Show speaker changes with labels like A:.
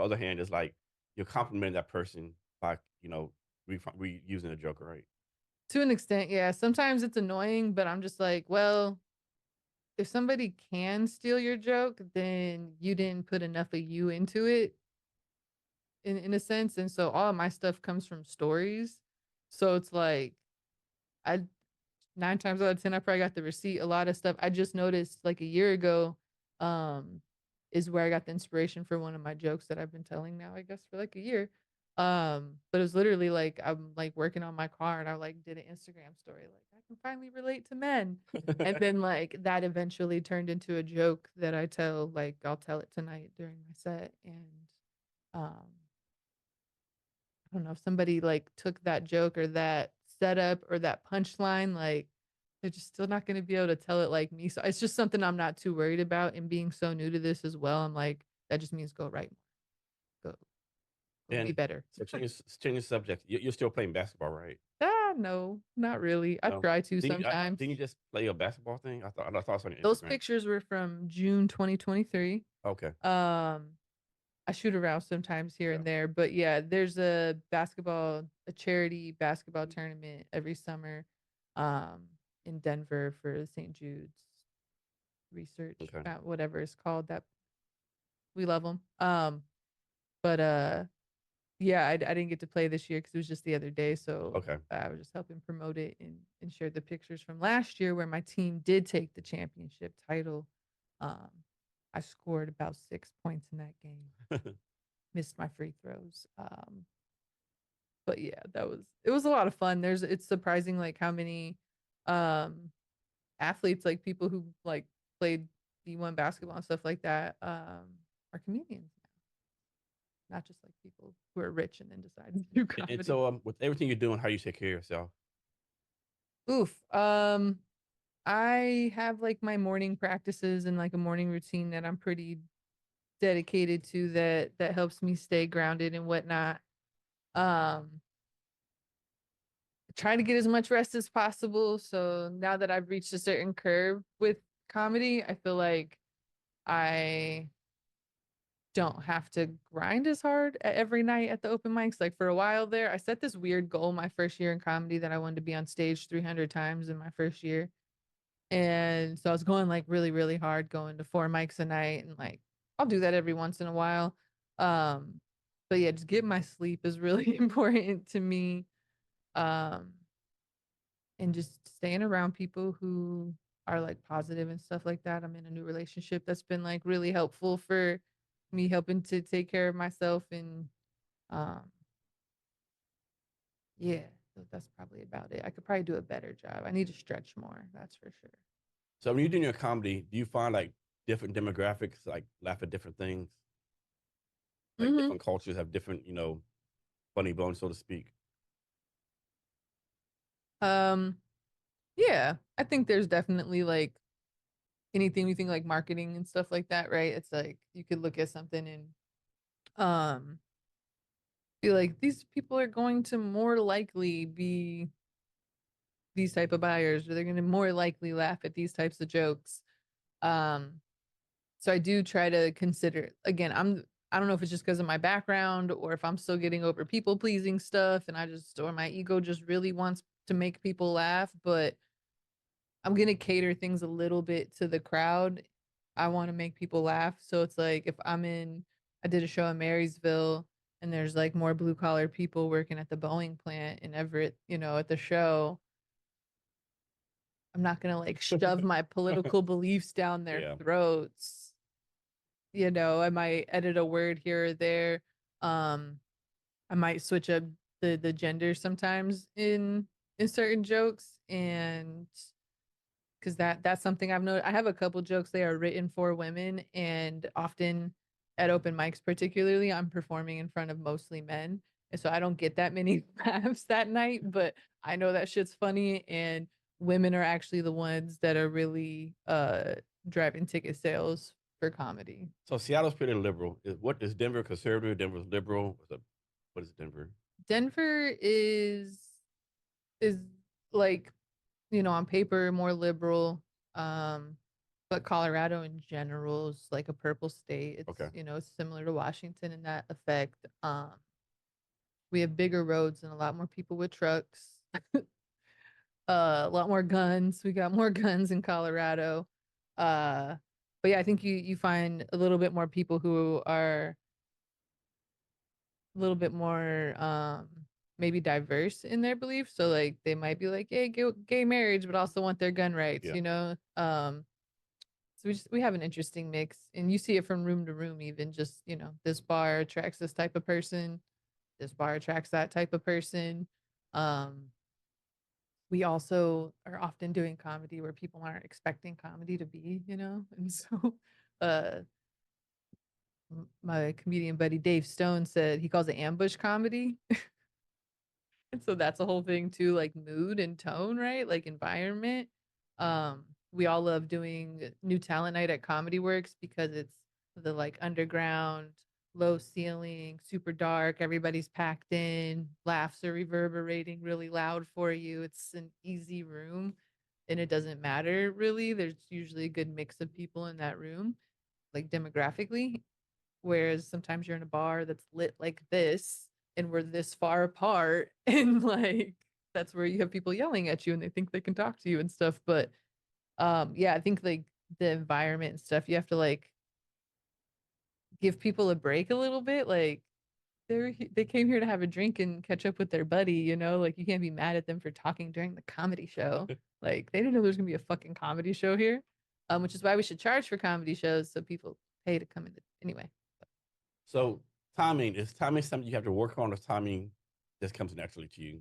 A: the other hand, it's like you're complimenting that person by, reusing a joke, right?
B: To an extent, yeah. Sometimes it's annoying, but I'm just like, well, if somebody can steal your joke, then you didn't put enough of you into it in a sense. And so all of my stuff comes from stories. So it's like I 9 times out of 10, I probably got the receipt. A lot of stuff I just noticed like a year ago, um, is where I got the inspiration for one of my jokes that I've been telling now, I guess, for like a year. But it was literally like I'm like working on my car and I like did an Instagram story, like I can finally relate to men. And then like that eventually turned into a joke that I tell, like I'll tell it tonight during my set. And um I don't know if somebody like took that joke or that setup or that punchline, like they're just still not going to be able to tell it like me. So it's just something I'm not too worried about. And being so new to this as well, I'm like, that just means go right more, go be
A: And
B: better.
A: so change the subject. You're still playing basketball, right?
B: No, not really. I
A: No.
B: try to
A: Didn't you
B: sometimes.
A: just play a basketball thing? I thought it was on your
B: Those
A: Instagram.
B: pictures were from June 2023.
A: Okay.
B: Um, I shoot around sometimes here
A: Yeah.
B: and there, but yeah, there's a charity basketball tournament every summer, um, in Denver for St. Jude's research,
A: Okay.
B: whatever it's called. That we love them. But yeah, I didn't get to play this year because it was just the other day, so
A: Okay.
B: I was just helping promote it and shared the pictures from last year where my team did take the championship title. Um, I scored about 6 points in that game, missed my free throws. But yeah, it was a lot of fun. It's surprising like how many um athletes, like people who like played D1 basketball and stuff like that, are comedians now. Not just like people who are rich and then decide to do
A: And
B: comedy.
A: so, with everything you're doing, how you take care of yourself?
B: Oof. I have like my morning practices and like a morning routine that I'm pretty dedicated to that helps me stay grounded and whatnot. Um, try to get as much rest as possible. So now that I've reached a certain curve with comedy, I feel like I don't have to grind as hard every night at the open mics. Like for a while there, I set this weird goal my first year in comedy that I wanted to be on stage 300 times in my first year. And so I was going like really, really hard, going to 4 mics a night. And like, I'll do that every once in a while. Um, but yeah, just getting my sleep is really important to me. Um, and just staying around people who are like positive and stuff like that. I'm in a new relationship that's been like really helpful for me helping to take care of myself and um yeah, so that's probably about it. I could probably do a better job. I need to stretch more, that's for sure.
A: So when you're doing your comedy, do you find like different demographics like laugh at different things? Like
B: Hmm.
A: different cultures have different, funny bones, so to speak.
B: Um yeah, I think there's definitely like anything we think like marketing and stuff like that, right? It's like you could look at something and um be like these people are going to more likely be these type of buyers or they're going to more likely laugh at these types of jokes. Um, so I do try to consider again, I don't know if it's just because of my background or if I'm still getting over people pleasing stuff and I just or my ego just really wants to make people laugh, but I'm gonna cater things a little bit to the crowd. I want to make people laugh. So it's like if I did a show in Marysville and there's like more blue collar people working at the Boeing plant in Everett, at the show. I'm not gonna like shove my political beliefs down their
A: Yeah.
B: throats. I might edit a word here or there. Um, I might switch up the gender sometimes in certain jokes, and because that's something I've noticed. I have a couple jokes they are written for women, and often at open mics, particularly, I'm performing in front of mostly men, and so I don't get that many laughs that night. But I know that shit's funny, and women are actually the ones that are really driving ticket sales for comedy.
A: So Seattle's pretty liberal. What is Denver conservative? Denver's liberal. What is Denver?
B: Denver is like on paper more liberal, um, But Colorado in general is like a purple state. It's,
A: Okay.
B: it's similar to Washington in that effect. We have bigger roads and a lot more people with trucks. A lot more guns. We got more guns in Colorado. Uh, but yeah, I think you find a little bit more people who are a little bit more maybe diverse in their beliefs. So like they might be like, hey, gay marriage, but also want their gun rights,
A: Yeah.
B: So we have an interesting mix, and you see it from room to room. Even just this bar attracts this type of person, this bar attracts that type of person. Um, we also are often doing comedy where people aren't expecting comedy to be, and so uh, my comedian buddy Dave Stone said he calls it ambush comedy. And so that's a whole thing too, like mood and tone, right? Like environment. We all love doing new talent night at Comedy Works because it's the like underground, low ceiling, super dark, everybody's packed in, laughs are reverberating really loud for you. It's an easy room and it doesn't matter really. There's usually a good mix of people in that room, like demographically. Whereas sometimes you're in a bar that's lit like this and we're this far apart and like that's where you have people yelling at you and they think they can talk to you and stuff. But yeah, I think like the environment and stuff, you have to like give people a break a little bit. Like they came here to have a drink and catch up with their buddy, like you can't be mad at them for talking during the comedy show. Like they didn't know there's gonna be a fucking comedy show here. Which is why we should charge for comedy shows so people pay to come in. Anyway.
A: So timing, is timing something you have to work on, or timing just comes naturally to you?